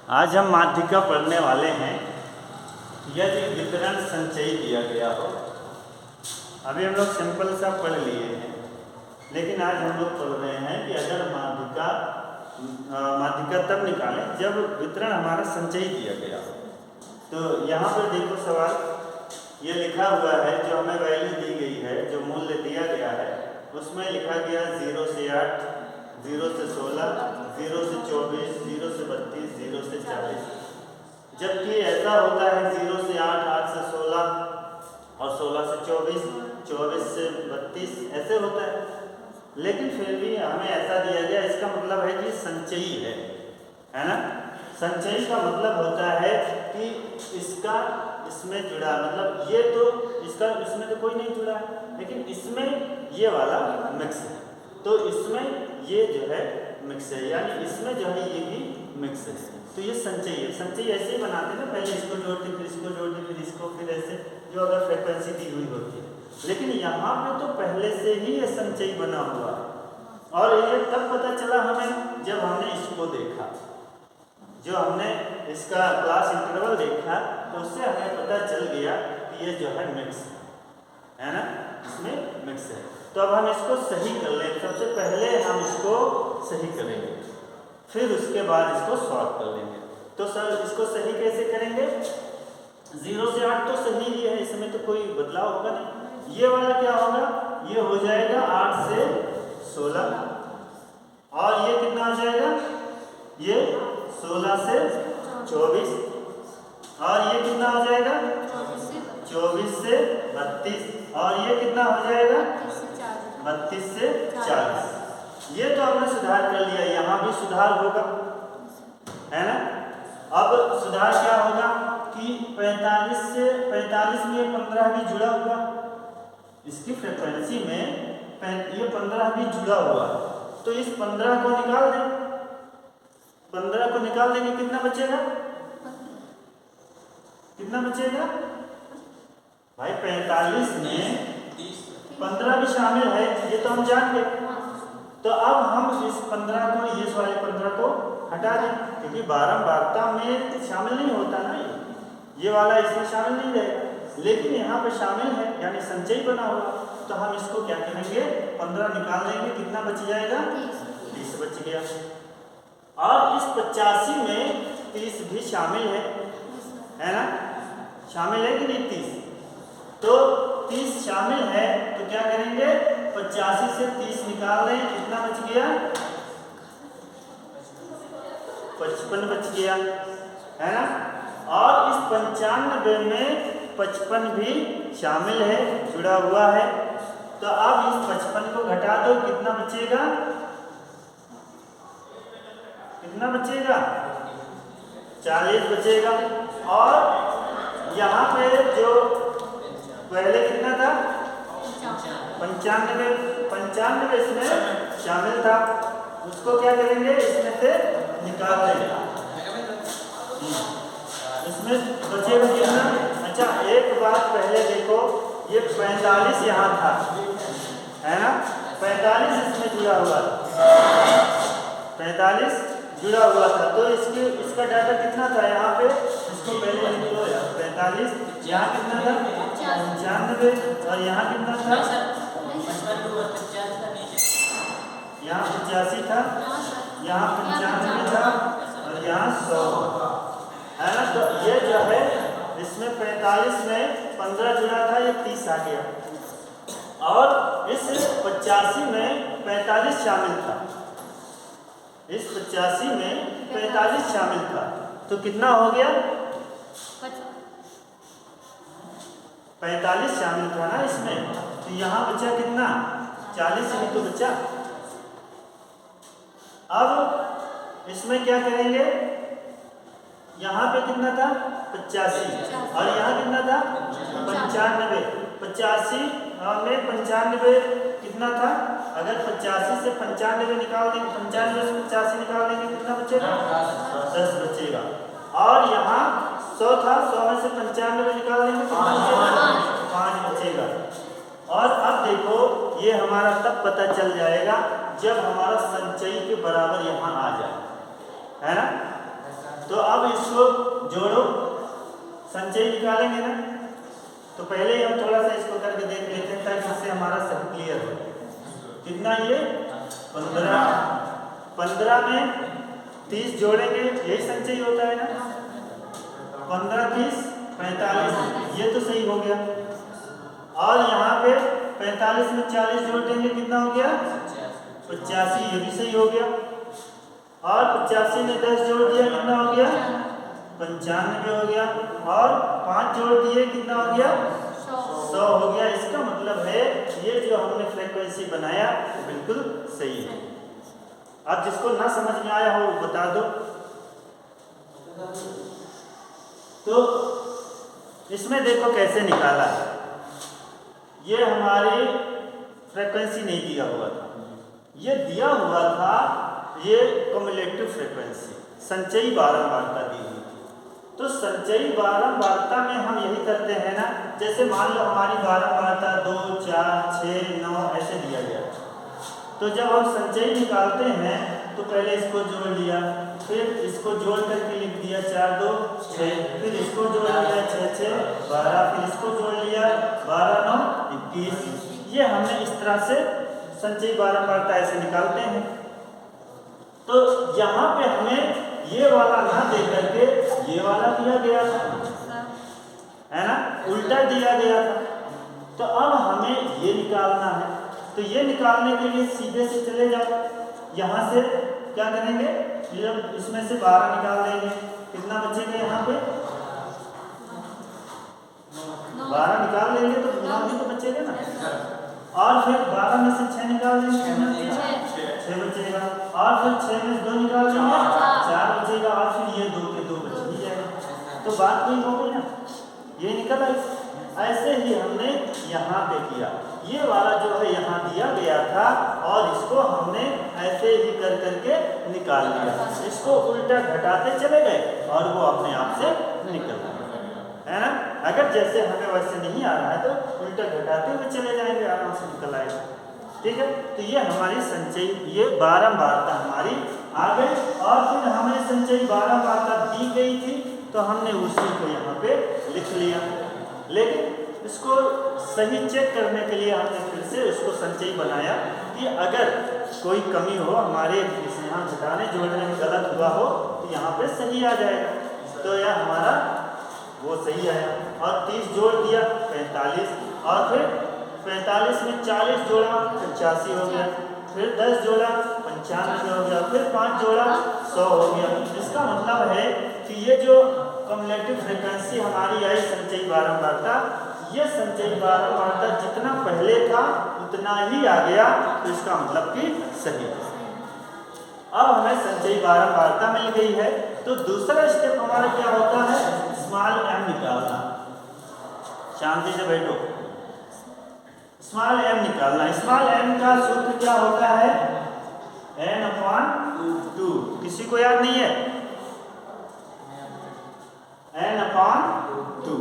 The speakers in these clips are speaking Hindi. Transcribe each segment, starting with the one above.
आज हम माध्यिका पढ़ने वाले हैं। यदि वितरण संचयी दिया गया हो, अभी हम लोग सिंपल सा पढ़ लिए हैं, लेकिन आज हम लोग पढ़ रहे हैं कि अगर माध्यिका तब निकालें जब वितरण हमारा संचयी दिया गया हो। तो यहाँ पर देखो सवाल ये लिखा हुआ है, जो हमें वैल्यू दी गई है, जो मूल्य दिया गया है, उसमें लिखा गया 0 से 8, 0 से 16, 0 से 24, 0 से 32, 0 से 40। जबकि ऐसा होता है 0 से 8, 8 से 16 और 16 से 24, 24 से 32 ऐसे होता है। लेकिन फिर भी हमें ऐसा दिया गया, इसका मतलब है कि संचयी है ना। संचयी का मतलब होता है कि इसका इसमें जुड़ा, मतलब ये तो इसका इसमें तो कोई नहीं जुड़ा है, लेकिन इसमें ये वाला मिक्स है, तो इसमें ये जो है मिक्स है, यानी इसमें जो है ये भी मिक्स है। तो ये संचयी है। संचयी ऐसे ही बनाते हैं ना, पहले इसको जोड़ते फिर इसको जोड़ते फिर इसको, फिर ऐसे जो अगर फ्रिक्वेंसी दी हुई होती है। लेकिन यहाँ पे तो पहले से ही ये संचयी बना हुआ है, और ये तब पता चला हमें जब हमने इसको देखा, जो हमने इसका क्लास इंटरवल देखा, तो उससे हमें पता चल गया कि ये जो है मिक्स है ना, इसमें मिक्स है। तो अब हम इसको सही कर लें। सबसे पहले हम इसको सही करेंगे, फिर उसके बाद इसको सॉल्व कर लेंगे। तो सर इसको सही कैसे करेंगे? 0 से 8 तो सही ही है, इसमें तो कोई बदलाव होगा नहीं। ये वाला क्या होगा? ये हो जाएगा 8 से 16, और ये कितना हो जाएगा? ये 16 से 24, और ये कितना हो जाएगा? 24 से 32, और ये कितना हो जाएगा? 32 से 40। ये तो हमने सुधार कर लिया, यहाँ भी सुधार होगा, है ना। अब सुधार क्या होगा कि 45 से 45 में 15 भी जुड़ा हुआ, इसकी फ्रीक्वेंसी में ये 15 भी जुड़ा हुआ, तो इस 15 को निकाल दें। 15 को निकाल देंगे, कितना बचेगा? कितना बचेगा भाई? 45 में 15 भी शामिल है, ये तो हम जान गए। तो अब हम इस 15 को, इस वाले 15 को हटा दें, क्योंकि बारंबारता में शामिल नहीं होता ना, ये वाला इसमें शामिल नहीं रहेगा, लेकिन यहाँ पे शामिल है, यानी संचयी बना हुआ। तो हम इसको क्या करेंगे? 15 निकाल लेंगे, कितना बच जाएगा? 30 बच गया। और इस 85 में 30 भी शामिल है ना, शामिल है कि नहीं? 30, तो 30 शामिल है, तो क्या करेंगे? 85 से 30 निकाल लें, कितना बच गया? 55 बच गया, है ना। और इस 95 में 55 भी शामिल है, जुड़ा हुआ है। तो अब इस 55 को घटा दो, कितना बचेगा? कितना बचेगा? 40 बचेगा। और यहाँ पे जो पहले कितना था? 95 इसमें शामिल था, उसको क्या करेंगे? इसमें से निकाल देंगे, इसमें बचेगा कितना? अच्छा, एक बात पहले देखो, ये 45 यहाँ था, है ना, 45 इसमें जुड़ा हुआ था, 45 जुड़ा हुआ था। तो इसका डाटा कितना था यहाँ पे? इसको पहले लिख लो यार। 45 यहाँ कितना था? 95, और यहाँ कितना था? यहाँ 85 था, यहाँ 95 था, और यहाँ 100, है ना। तो ये जो है, इसमें 45 में 15 जुड़ा था, ये 30 आ गया, और इस 85 में 45 शामिल था, इस 85 में 45 शामिल था, तो कितना हो गया? 45 शामिल था ना इसमें, तो यहाँ बचा कितना? 40 ही तो बचा। अब इसमें क्या करेंगे? यहाँ पे कितना था? 85, और यहाँ कितना था? 95। 85 में 95 कितना था? अगर 85 से 95 निकाल देंगे, 95 से 85 निकाल देंगे, कितना बचेगा? 10 बचेगा। और यहाँ 100 था, 100 में से 95 निकाल देंगे, कितना बचेगा? 5 बचेगा। और अब देखो, ये हमारा तब पता चल जाएगा जब हमारा संचयी के बराबर यहाँ आ जाए, है ना। तो अब इसको जोड़ो, संचयी निकालेंगे ना। तो पहले ही हम थोड़ा सा इसको करके देख लेते हैं ताकि इससे हमारा सब क्लियर हो। कितना ये 15, 15 में 30 जोड़ेंगे, यही संचयी होता है ना। 15 30 45, ये तो सही हो गया। और यहाँ पे 45 में 40 जोड़ देंगे, कितना हो गया 85, ये भी सही हो गया। और 85 में 10 जोड़ दिया, कितना हो गया 95 हो गया। और 5 जोड़ दिए, कितना हो गया 100 हो गया। इसका मतलब है ये जो हमने फ्रीक्वेंसी बनाया वो बिल्कुल सही है। अब जिसको ना समझ में आया हो वो बता दो। तो इसमें देखो कैसे निकाला है। ये हमारी फ्रीक्वेंसी नहीं दिया हुआ था, ये दिया हुआ था ये कम्युलेटिव फ्रीक्वेंसी, संचयी बारंबारता दी हुई थी। तो संचयी बारंबारता में हम यही करते हैं ना, जैसे मान लो हमारी बारंबारता 2 4 6 9 ऐसे दिया गया। तो जब हम संचयी निकालते हैं तो पहले इसको जोड़ लिया, फिर इसको जोड़ करके लिख दिया 4 2 6, फिर इसको जोड़ लिया 6 6 12, फिर इसको जोड़ लिया 12 9 21। ये हमने इस तरह से संचयी बारंबारता ऐसे निकालते हैं। तो यहाँ पे हमें ये वाला ना दे करके ये वाला दिया गया था, है ना, उल्टा दिया गया था। तो अब हमें ये निकालना है। तो ये निकालने के लिए सीधे से चले जाओ, यहाँ से क्या करेंगे, जब इसमें से 12 निकाल देंगे, कितना बचेगा यहाँ पे 12 निकाल लेंगे तो 9 भी तो बचेगा ना। और फिर 12 में से 6 निकाल देंगे, 6 बचेगा। और फिर 6 में 2 निकाल देंगे, 4 बचेगा। और फिर ये 2 के 2 बच ही जाएगा। तो बात कोई हो गई ना, ये निकल आई। ऐसे ही हमने यहाँ पे किया, ये वाला जो है यहाँ दिया गया था और इसको हमने ऐसे ही कर करके निकाल लिया। इसको उल्टा घटाते चले गए और वो अपने आप से निकल गया, है ना। अगर जैसे हमें वैसे नहीं आ रहा है तो उल्टा घटाते हुए चले जाएंगे, आराम से निकल आएगा। ठीक है, तो ये हमारी संचयी, ये बारंबारता हमारी आ गई। और फिर हमें संचयी बारंबारता दी गई थी तो हमने उसी को यहाँ पे लिख लिया। लेकिन इसको सही चेक करने के लिए हमने फिर से उसको संचयी बनाया कि अगर कोई कमी हो हमारे यहाँ घटाने जोड़ने में गलत हुआ हो तो यहाँ पे सही आ जाएगा। तो यह हमारा वो सही आया। और 30 जोड़ दिया 45, और फिर 45 में 40 जोड़ा 85 हो गया, फिर 10 जोड़ा 95 हो गया, फिर 5 जोड़ा 100 हो गया। इसका मतलब है कि ये जो कम्युलेटिव फ्रीक्वेंसी हमारी आई संचयी बारंबारता, ये संचयी बारंबारता जितना पहले था उतना ही आ गया, तो इसका मतलब कि सही है। अब हमें संचयी बारंबारता मिल गई है, तो दूसरा स्टेप हमारा क्या होता है, स्मॉल m निकालना। शांति से बैठो, स्मॉल m निकालना। स्मॉल m का सूत्र क्या होता है, n/2। किसी को याद नहीं है, n/2।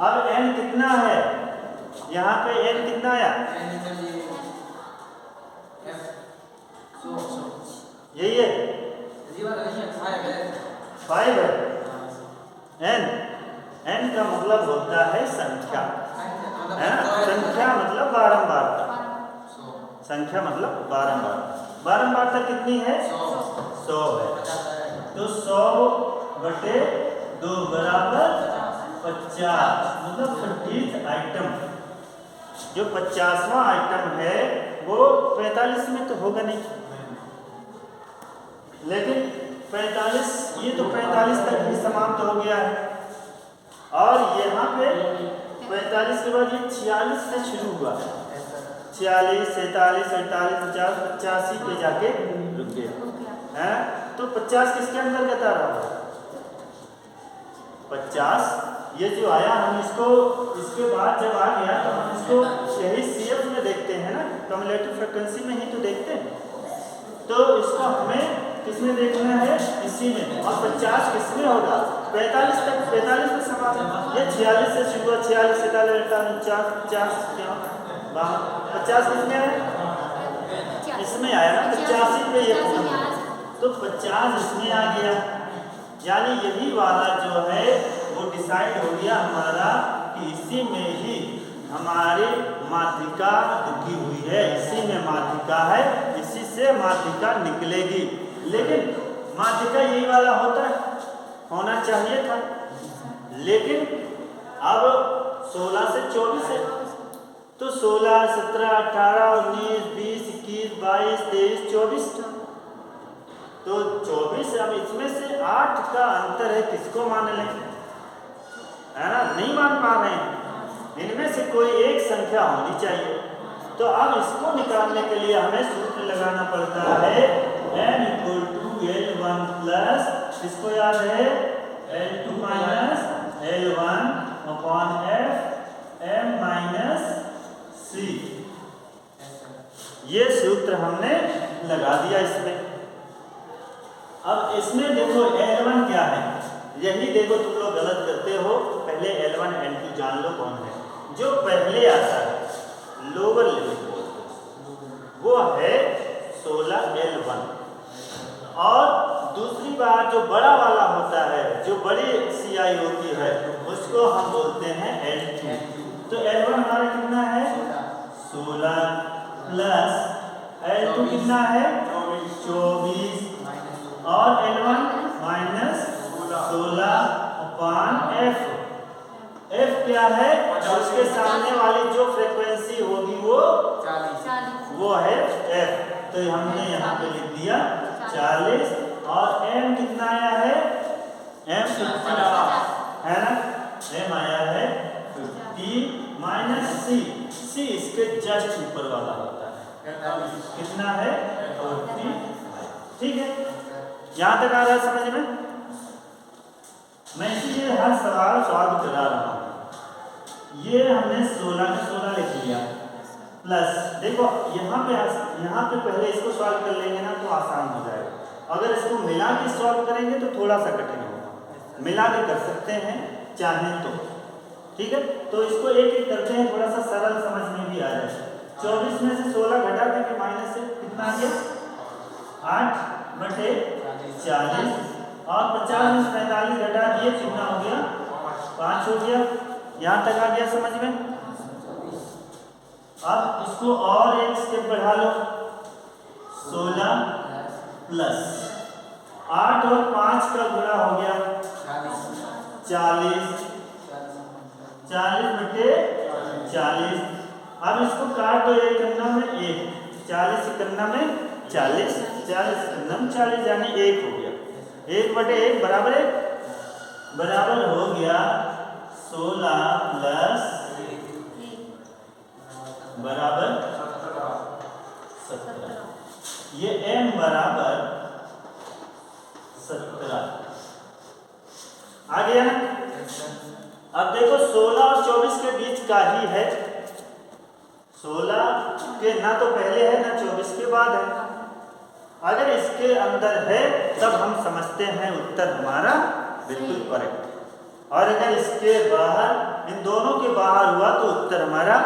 अब n कितना है, यहाँ पे n कितना आया, यही है 5 है। n का मतलब होता है संख्या, है ना। संख्या मतलब बारंबारता, संख्या मतलब बारंबारता। बारंबारता कितनी है, 100 है। तो 100/2 बराबर 50, मतलब 50th आइटम। जो 50वां आइटम है वो 45 में तो होगा नहीं, लेकिन 45, ये तो 45 तक ही समाप्त हो गया है। और यहाँ पे 45 के बाद ये 46 से शुरू हुआ, 46 47 48 50 85 पे जाके रुक गया है। तो 50 किसके अंतर्गत आ रहा है, 50 ये जो आया, हम इसको इसके बाद जब आ गया तो हम इसको यही CF में देखते हैं ना, कम्युलेटिव फ्रीक्वेंसी में ही तो देखते हैं। तो इसको हमें किसमें देखना है, इसी में। और 50 किसमें होगा, 45 तक, 45 में समाप्त। ये 46 से शुरू हुआ, 46 47 48 50 50 किसमें है, इसमें आया ना, 85 पे ये, तो 50 इसमें आ गया। यानी यही वाला जो है वो डिसाइड हो गया हमारा कि इसी में ही हमारी माध्यिका दुखी हुई है, इसी में माध्यिका है, इसी से माध्यिका निकलेगी। लेकिन माध्यिका यही वाला होना चाहिए था, लेकिन अब 16 से 24 है, तो 16, 17, 18, 19, 20, 21, 22, 23, 24 था। तो 24, अब इसमें से 8 का अंतर है, किसको मान लें, है ना? नहीं मान पा रहे हैं, इनमें से कोई एक संख्या होनी चाहिए। तो अब इसको निकालने के लिए हमें सूत्र लगाना पड़ता है n = L1 प्लस, इसको याद है, L2 minus L1 upon F m minus c। ये सूत्र हमने लगा दिया इसमें। अब इसमें देखो L1 क्या है, यही देखो तुम लोग गलत करते हो, पहले L1 L2 जान लो कौन है। जो पहले आता है लोअर लिमिट वो है 16 L1, और दूसरी बार जो बड़ा वाला होता है, जो बड़ी CI होती है, उसको हम बोलते हैं L2। तो L1 हमारा कितना है 16 प्लस L2 कितना है 24, और L1 minus 16 upon F। F क्या है, उसके सामने वाली जो फ्रीक्वेंसी होगी वो है F। तो हमने यहाँ पे लिख दिया 40, और M कितना आया है, M 50 है ना, M आया है 50 माइनस C इसके जस्ट ऊपर वाला होता है, कितना है 40। ठीक है, यहाँ तक आ रहा है समझ में? मैं इसीलिए हर सवाल सॉल्व करा रहा हूँ। ये हमने 16 में 16 लिख लिया, प्लस देखो यहाँ पे पहले इसको सॉल्व कर लेंगे ना तो आसान हो जाएगा। अगर इसको मिला के सॉल्व करेंगे तो थोड़ा सा कठिन होगा, मिला के कर सकते हैं चाहें तो, ठीक है। तो इसको एक एक करते हैं, थोड़ा सा सरल समझ में भी आ जाए। 24 में से 16 घटा देंगे, माइनस से कितना आ गया 8/40, और 50 में 45 घटा दिए, कितना हो गया 5 हो गया। यहाँ तक आ गया समझ में? अब इसको और एक स्टेप बढ़ा लो, 16 प्लस 8 और 5 का गुणा हो गया 40, 40/40। अब इसको काट दो, एक करना में 1, 40 करना में 40, 40 करना में 40, यानी 1 हो गया। 1/1 बराबर हो गया 16 प्लस बराबर 17। ये m बराबर 17 आ गया ना। अब देखो 16 और 24 के बीच का ही है, 16 के ना तो पहले है ना 24 के बाद है। अगर इसके अंदर है तब हम समझते हैं उत्तर हमारा बिल्कुल करेक्ट, और अगर इसके बाहर, इन दोनों के बाहर हुआ तो उत्तर हमारा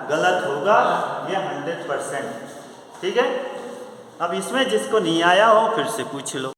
गलत होगा, ये 100%। ठीक है। अब इसमें जिसको नहीं आया हो फिर से पूछ लो।